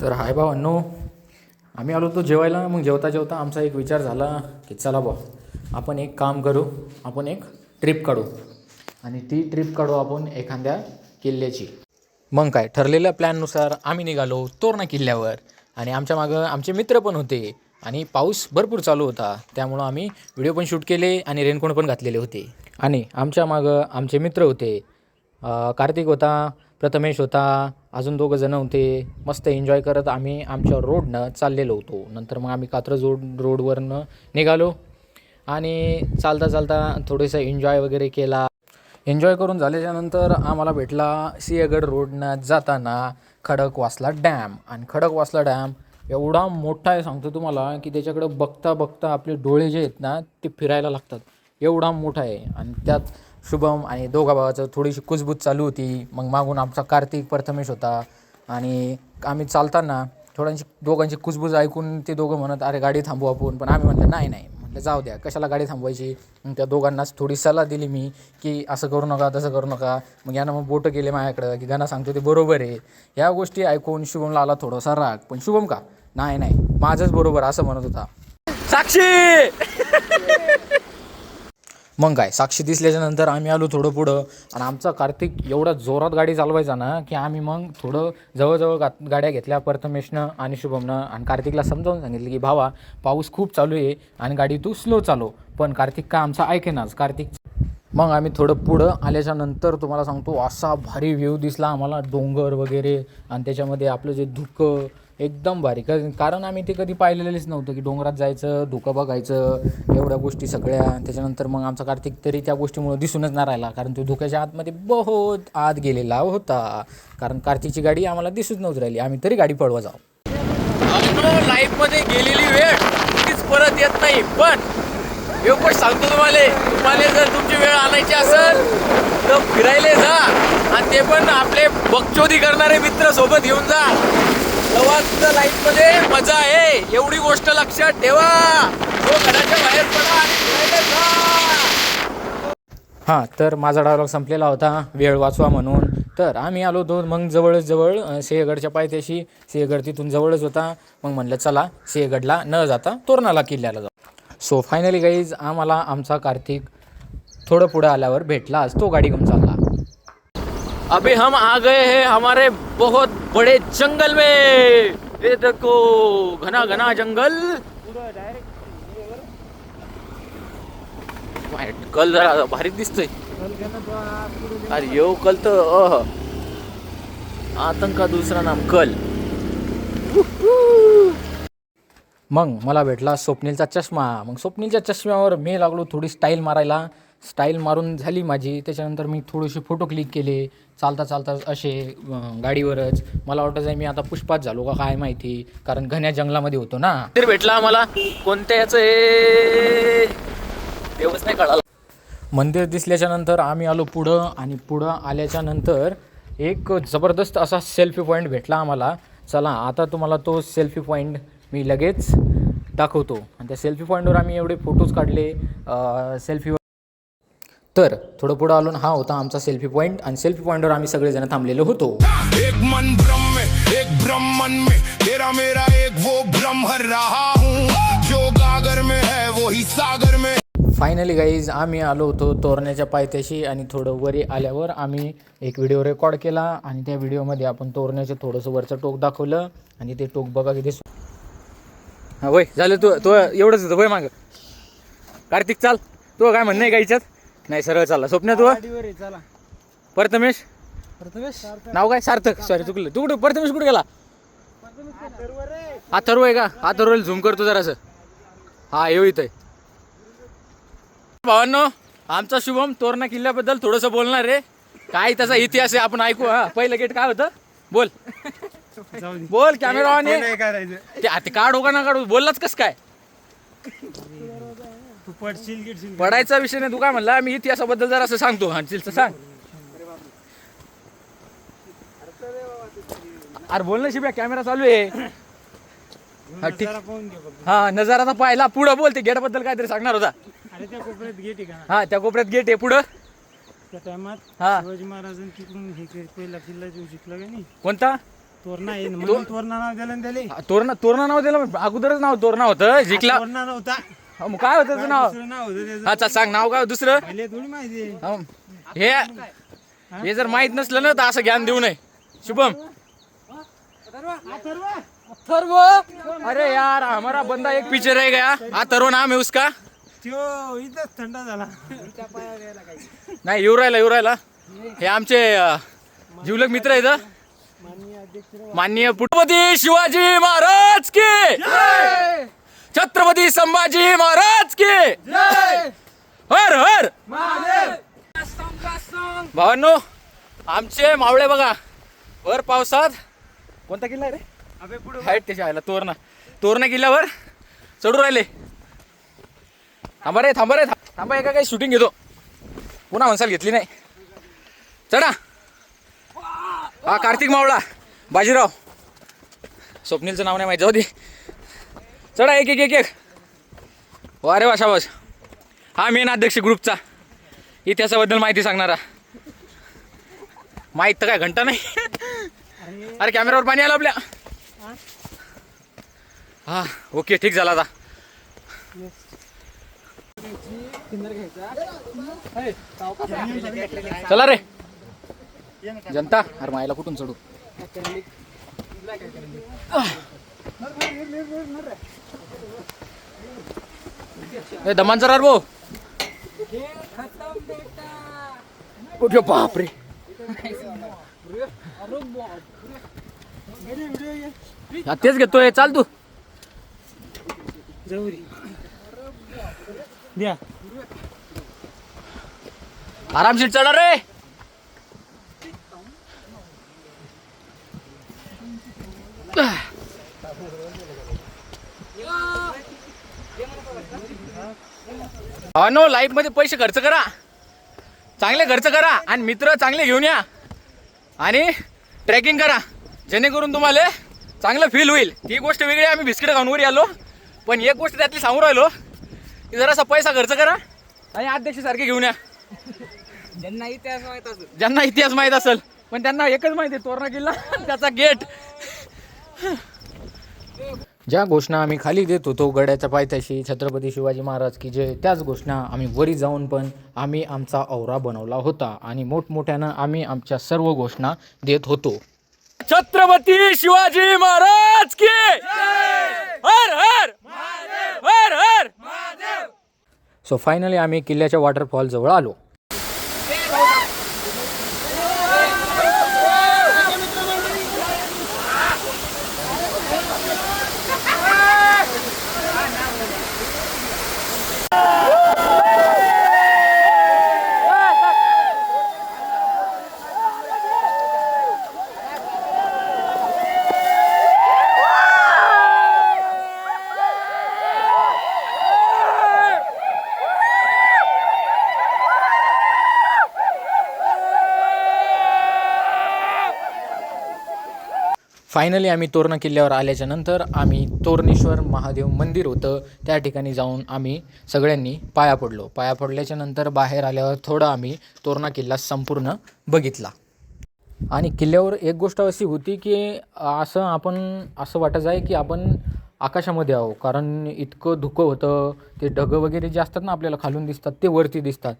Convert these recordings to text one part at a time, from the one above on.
तर हाय भावांनो, आम्ही आलो तो जेवायला. मग जेवता जेवता आमचा एक विचार झाला की चला बा, आपण एक काम करू, आपण एक ट्रिप काढू आणि ती ट्रिप काढू आपण एखाद्या किल्ल्याची. मग काय, ठरलेल्या प्लॅननुसार आम्ही निघालो तोरणा किल्ल्यावर. आणि आमच्या मागं आमचे मित्र पण होते आणि पाऊस भरपूर चालू होता, त्यामुळं आम्ही व्हिडिओ पण शूट केले आणि रेनकोट पण घातलेले होते. आणि आमच्या मागं आमचे मित्र होते, कार्तिक होता, प्रथमेश होता, अजून दोघं जण होते. मस्त एन्जॉय करत आम्ही आमच्या रोडनं चाललेलो होतो. नंतर मग आम्ही कात्रज रोडवरनं निघालो आणि चालता चालता थोडंसं एन्जॉय वगैरे केला. एन्जॉय करून झाल्याच्यानंतर आम्हाला भेटला सिंहगड रोडनं जाताना खडकवासला डॅम. आणि खडकवासला डॅम एवढा मोठा आहे सांगतो तुम्हाला, की त्याच्याकडं बघता बघता आपले डोळे जे आहेत ना ते फिरायला लागतात, एवढा मोठा आहे. आणि त्यात शुभम आणि दोघा भावाचं थोडीशी कुजबूज चालू होती. मग मागून आमचा कार्तिक प्रथमेश होता आणि आम्ही चालताना थोड्यांची दोघांची कुजबूज ऐकून ते दोघं म्हणत अरे गाडी थांबवू आपण. पण आम्ही म्हटलं नाही नाही, म्हटलं जाऊ द्या, कशाला गाडी थांबवायची. मग त्या दोघांनाच थोडी सल्ला दिली मी की असं करू नका, तसं करू नका. मग यानं मग बोटं केले माझ्याकडं की गाणं सांगतो ते बरोबर आहे. ह्या गोष्टी ऐकून शुभमला आला थोडासा राग. पण शुभम का नाही नाही, माझंच बरोबर असं म्हणत होता. साक्षी मग काय, साक्षी दिसल्याच्यानंतर आम्ही आलो थोडं पुढं. आणि आमचा कार्तिक एवढा जोरात गाडी चालवायचा ना की आम्ही मग थोडं जवळजवळ गाड्या घेतल्या प्रथमेशनं आणि शुभमनं. आणि कार्तिकला समजावून सांगितलं की भावा, पाऊस खूप चालू आहे आणि गाडी तू स्लो चालव. पण कार्तिक का आमचा ऐकेनाच. मग आम्ही थोडं पुढं आल्याच्यानंतर तुम्हाला सांगतो असा भारी व्ह्यू दिसला आम्हाला, डोंगर वगैरे. आणि त्याच्यामध्ये आपलं जे धुकं एकदम भारी, कारण आम्ही ते कधी पाहिलेलेच नव्हतं की डोंगरात जायचं, धुकं बघायचं, एवढ्या गोष्टी सगळ्या. त्याच्यानंतर मग आमचा कार्तिक तरी त्या गोष्टीमुळे दिसूनच नाही राहिला, कारण तो धुक्याच्या आतमध्ये बहुत आत गेलेला होता. कारण कार्तिकची गाडी आम्हाला दिसूच नव्हती राहिली, आम्ही तरी गाडी पळवा जाऊ. लाईफमध्ये गेलेली वेळ तीच परत येत नाही. पण एक गोष्ट सांगतो तुम्हाला जर तुमची वेळ आणायची असेल तर फिरायला जा, आणि ते पण आपले बकचोदी करणारे मित्र सोबत घेऊन जा. तेव्हा तुझ्या लाईफमध्ये मजा आहे, एवढी गोष्ट लक्षात ठेवा. तो घराच्या बाहेर पडा आणि फिरायला जा. हां, तर माझा डायलॉग संपलेला होता वेळ वाचवा म्हणून. तर आम्ही आलो होतो मग जवळच जवळ सिंहगडच्या पायथ्याशी. सिंहगड तिथून जवळच होता. मग म्हणलं चला सिंहगडला न जाता तोरणाला किल्ल्याला जाऊ. सो फायनली गाईज आम्हाला आमचा कार्तिक थोडं पुढं आल्यावर भेटला. आज तो गाडी घेऊन चालला. अभी हम आ गए हैं हमारे बहुत बड़े जंगल में. ये देखो घना घना जंगल. कल जरा भारी दिसतोय. अरे यो कल तर आतंका दुसरा नाम कल. मग मला भेटला स्वप्नीलचा चष्मा. मग स्वप्नीलच्या चष्म्यावर मी लागलो थोडी स्टाईल मारायला. स्टाईल मारून झाली माझी. त्याच्यानंतर मी थोडेसे फोटो क्लिक केले चालता चालता असे गाडीवरच. मला वाटतं आहे मी आता पुष्पात झालो का काय माहिती, कारण घन्या जंगलामध्ये होतो ना. तर भेटला आम्हाला कोणत्याच देवच नाही कळाला. मंदिर दिसल्याच्यानंतर आम्ही आलो पुढं. आणि पुढं आल्याच्यानंतर एक जबरदस्त असा सेल्फी पॉईंट भेटला आम्हाला. चला आता तुम्हाला तो सेल्फी पॉईंट मी लगेच दाखवतो. आणि त्या सेल्फी पॉईंटवर आम्ही एवढे फोटोज काढले सेल्फीवर. तर थोडं पुढं आलो, हा होता आमचा सेल्फी पॉईंट. आणि सेल्फी पॉईंटवर आम्ही सगळेजण थांबलेलो होतो. एक मन ब्रह्म में, एक ब्रह्मन में, तेरा मेरा एक वो ब्रह्म हर रहा हूँ, जो गागर में है वही सागर में. फायनली गाईज आम्ही आलो होतो तोरण्याच्या पायथ्याशी. आणि थोडं वरी आल्यावर आम्ही एक व्हिडिओ रेकॉर्ड केला. आणि त्या व्हिडिओमध्ये आपण तोरण्याचं थोडंसं वरचं टोक दाखवलं. आणि ते टोक बघा किती. हां वय झालं, तो एवढंच होतं वय मागं. कार्तिक चाल, तो काय म्हणणं आहे का याच्यात? नाही सरळ चालला. स्वप्न तू प्रथमेश नाव काय? सार्थक, सॉरी चुकलं. तू कुठं प्रथमेश कुठे गेला? अथर्व आहे का? अथर्वला झूम करतो जरासं. हा येऊ इथं. भावांनो, आमचा शुभम तोरणा किल्ल्याबद्दल थोडंसं बोलणार रे. काय त्याचा इतिहास आहे आपण ऐकू. हा पहिलं गेट काय होतं बोल. बोल कॅमेरा ऑन आहे. ते काढू का ना काढू, बोललाच कस काय? पडायचा विषय नाही. तू काय म्हणला? मी इतिहासाबद्दल जरा असं सांगतो. हा चिलचं सांग. अरे बोल ना शिब्या, कॅमेरा चालू आहे. हा ठीक. हा नजारा पाहिला. पुढं बोल. ते गेट बद्दल काहीतरी सांगणार होता. हा त्या कोपऱ्यात गेट आहे. पुढं त्या टायमात हा शिवाजी महाराजांनी तिकडून हे पहिला किल्ला जो जिंकला का नाही, कोणता? तोरणा आहे म्हणून तोरणा नाव दिलं ना त्याला. तोरणा नाव दिलं अगोदरच नाव तोरणा होतं जिंकला. तोरणा नव्हता, मग काय होतं त्याचं नाव? दुसरं नाव होतं त्याचं. अच्छा सांग नाव काय दुसरं. पहिले थोडी माहिती आहे. हे जर माहित नसलं ना तर असं ज्ञान देऊ नये. शुभम अथर्व, अरे यार हमारा बंदा एक पीछे रह गया. अथर्व नाम है उसका. त्यो इथंच थंड झाला. नाही येऊ राहिला. हे आमचे जीवलग मित्र आहेत. माननीय छत्रपती शिवाजी महाराज की, छत्रपती संभाजी महाराज की, हर हर भावांनो. आमचे मावळे बघा वर पावसात. कोणता किल्ला रे? हाईट त्याच्या आयला तोरणा किल्ल्यावर चढू राहिले. थांबा रे थांबा एका काही शूटिंग घेतो. पुन्हा म्हणसाल घेतली नाही. चढा. हा कार्तिक मावळा, बाजीराव, स्वप्नीलचं नाव नाही माहिती, जाऊ दे. चढा एक. वा रे वा शाबास. हा मेन अध्यक्ष ग्रुपचा, इतिहासाबद्दल माहिती सांगणारा. माहित तर काय घंटा नाही. अरे कॅमेऱ्यावर पाणी आलं आपल्या. हा ओके ठीक झाला आता. चला रे जनता. अरे मायला कुठून चढू. दमांचा रार भाऊ. कुठे बापरे. तेच घेतोय. चाल तू. द्या आरामशीर चढा रे. नो लाईफ मध्ये पैसे खर्च करा, चांगले खर्च करा आणि मित्र चांगले घेऊन या आणि ट्रेकिंग करा, जेणेकरून तुम्हाला चांगलं फील होईल. ही गोष्ट वेगळी. आम्ही बिस्किट खाऊन वर आलो, पण एक गोष्ट त्यातली सांगू राहिलो की जरासा पैसा खर्च करा आणि अध्यक्ष सारखे घेऊन या. ज्यांना इतिहास माहित असेल पण त्यांना एकच माहिती आहे, तोरणा किल्ला त्याचा गेट. ज्या घोषणा आम्ही खाली देत होतो गड्याच्या पायथ्याशी छत्रपती शिवाजी महाराज की जय, त्याच घोषणा आम्ही वरी जाऊन पण आम्ही आमचा औरा बनवला होता आणि मोठमोठ्यानं आम्ही आमच्या सर्व घोषणा देत होतो. छत्रपती शिवाजी महाराज की हर हर हर हर. सो फायनली आम्ही किल्ल्याच्या वॉटरफॉल जवळ आलो. फायनली आम्ही तोरणा किल्ल्यावर आल्याच्या नंतर आम्ही तोरणेश्वर महादेव मंदिर होतं त्या ठिकाणी जाऊन आम्ही सगळ्यांनी पाया पडलो. पाया पडल्याच्या नंतर बाहेर आल्यावर थोडा आम्ही तोरणा किल्ला संपूर्ण बघितला. आणि किल्ल्यावर एक गोष्ट अशी होती की असं वाटत आहे की आपण आकाशामध्ये आहो, कारण इतकं धुकं होतं. ते ढगं वगैरे जे असतात ना आपल्याला खालून दिसतात ते वरती दिसतात.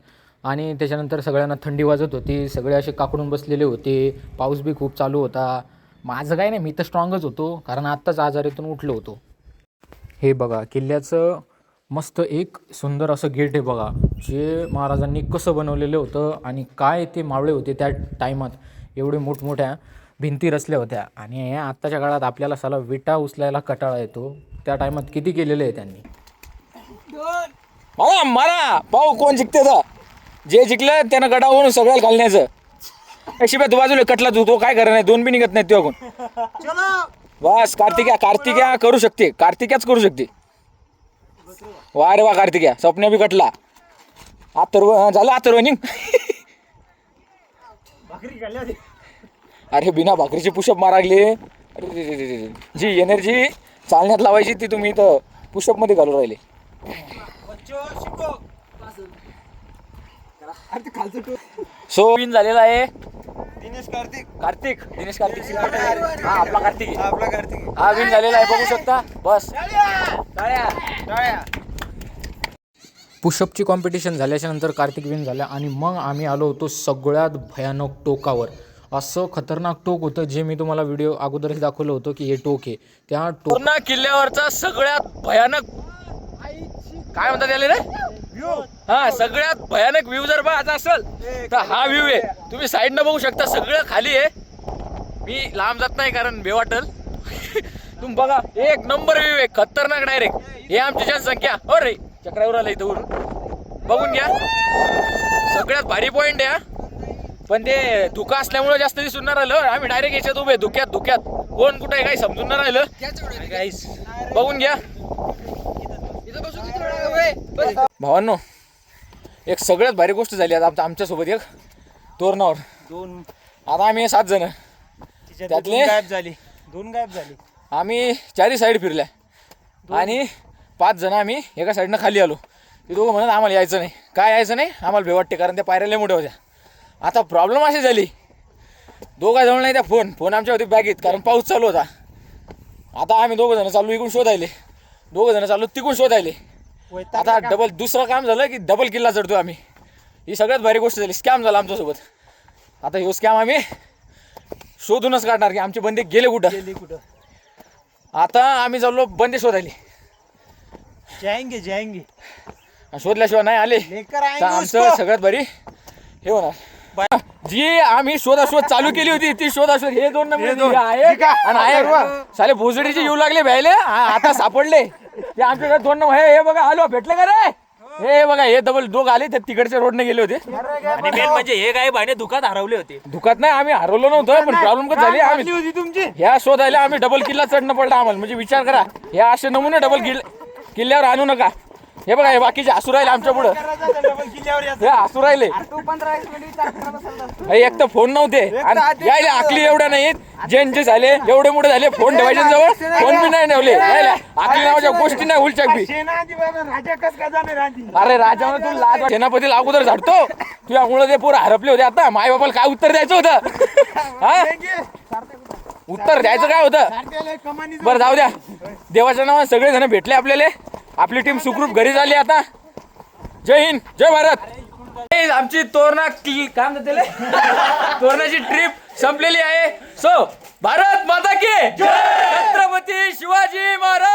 आणि त्याच्यानंतर सगळ्यांना थंडी वाजत होती, सगळे असे काकडून बसलेले होते. पाऊस बी खूप चालू होता. माझं काय नाही, मी तर स्ट्रॉंगच होतो कारण आत्ताच आजारातून उठलो होतो. हे बघा किल्ल्याचं मस्त एक सुंदर असं गेट आहे बघा, जे महाराजांनी कसं बनवलेलं होतं आणि काय ते मावळे होते त्या टायमात. एवढे मोठमोठ्या भिंती रचल्या होत्या आणि आत्ताच्या काळात आपल्याला साला विटा उचलायला कटाळा येतो. त्या टायमात किती केलेलं आहे त्यांनी. मारा पाहू कोण जिंकते. जे जिंकलं त्यानं गडावरून सगळ्याला घालण्याचं. शिवाय तू बाजूला कटला तू काय करणार नाही, दोन बी निघत नाही तुझ्याकडून. बस कार्तिक्या करू शकते, कार्तिक्याच करू शकते. वा रे वा कार्तिक्या, स्वप्न बी कटला. अथर्व झालं, अथर्व निघ. अरे बिना भाकरीचे पुशअप मारागले. अरे जी एनर्जी चालण्यात लावायची ती तुम्ही इथं पुशअप मध्ये घालून राहिले. सो विन झालेला आहे दिनेश कार्तिक दिनेश कार्तिक सिल्वर हा आपला कार्तिक आहे. आपला कार्तिक हा विन झालेला आहे बघू शकता बस पुशअपची कॉम्पिटिशन झाल्याच्या नंतर कार्तिक विन झाला आणि मग आम्ही आलो होतो सगळ्यात भयानक टोकावर. असं खतरनाक टोक होतं जे मी तुम्हाला व्हिडिओ अगोदरच दाखवलं होतं की हे टोक आहे. त्या टोकना किल्ल्यावरचा सगळ्यात भयानक काय म्हणतात त्याला रे हा सगळ्यात भयानक व्ह्यू जर पाहायचा असेल तर हा व्ह्यू आहे. तुम्ही साईडनं बघू शकता सगळं खाली आहे. मी लांब जात नाही कारण बेवाटल तुम्ही बघा एक नंबर व्ह्यू आहे खतरनाक डायरेक्ट. हे आमची जनसंख्या हो रे चक्रावर आलं इथं बघून घ्या सगळ्यात भारी पॉईंट आहे. पण ते धुका असल्यामुळे जास्त दिसून नाही राहिलं. आम्ही डायरेक्ट याच्यात उभे धुक्यात कोण कुठे काही समजून नाही राहिलं. बघून घ्या भावांनो एक सगळ्यात भारी गोष्ट झाली आता आमच्यासोबत एक तोरणावर दोन आता आम्ही 7 जण त्यातले गायब झाली आम्ही 4 साईड फिरल्या आणि 5 जण आम्ही एका साईडनं खाली आलो. ते दोघं म्हणत आम्हाला यायचं नाही काय यायचं नाही आम्हाला भेवाटते कारण त्या पायऱ्या लय मोठ्या होत्या. आता प्रॉब्लेम अशी झाली दोघाजवळ नाही त्या फोन आमच्या होती बॅगेत कारण पाऊस चालू होता. आता आम्ही दोघं जण चालू इकडून शोधायले दोघं जण चालू तिकडून शोधायले. आता डबल दुसरं काम झालं की डबल किल्ला चढतो आम्ही. ही सगळ्यात भारी गोष्ट झाली स्कॅम झाला आमच्यासोबत. आता ह्यो स्कॅम आम्ही शोधूनच काढणार की आमचे बंदे गेले कुठं. आता आम्ही चाललो बंदे शोधायले जाएंगे शोधल्याशिवाय नाही आले तर आमचं सगळ्यात भारी हे होणार. जी आम्ही शोधाशोध चालू केली होती ती शोधाशोध हे 2 नंबर आणि साले भोसडीचे येऊ लागले भ्यायले आता सापडले ते आमच्याकडे 2 नंबर हे बघा आलो भेटले का रे हे बघा हे डबल दोघ आले ते तिकडच्या रोडने गेले होते. आणि मेन म्हणजे हे काय भाणे दुकात हरवले होते. दुखात नाही आम्ही हरवलो नव्हतं पण प्रॉब्लेम कसं झाली आम्ही होती तुमची ह्या शोधायला आम्ही डबल किल्ला चढणं पडलं आम्हाला. म्हणजे विचार करा हे असे नमुने डबल किल्ल्यावर आणू नका. हे बघा हे बाकीचे हसू राहिले आमच्या पुढं हे हसू राहिले एक तर फोन नव्हते आणि यायला आकली एवढ्या नाहीत ज्यांचे झाले एवढे मोठे झाले फोन ठेवायचे जवळ फोन बी नाही ठेवले आकली नावाच्या गोष्टी नाही उलचक बी. अरे राजा तू लाज सेनापतीला अगोदर झाडतो तुझ्यामुळे ते पोरं हरपले होते. आता माय बापाला काय उत्तर द्यायचं होतं हा उत्तर द्यायचं काय होतं बरं जाऊ द्या. देवाच्या नावाने सगळे जण भेटले आपल्याला आपली टीम सुखरूप घरी झाली. आता जय हिंद जय भारत. आमची काय म्हणतात तोरणाची ट्रिप संपलेली आहे. सो भारत माता की छत्रपती शिवाजी महाराज.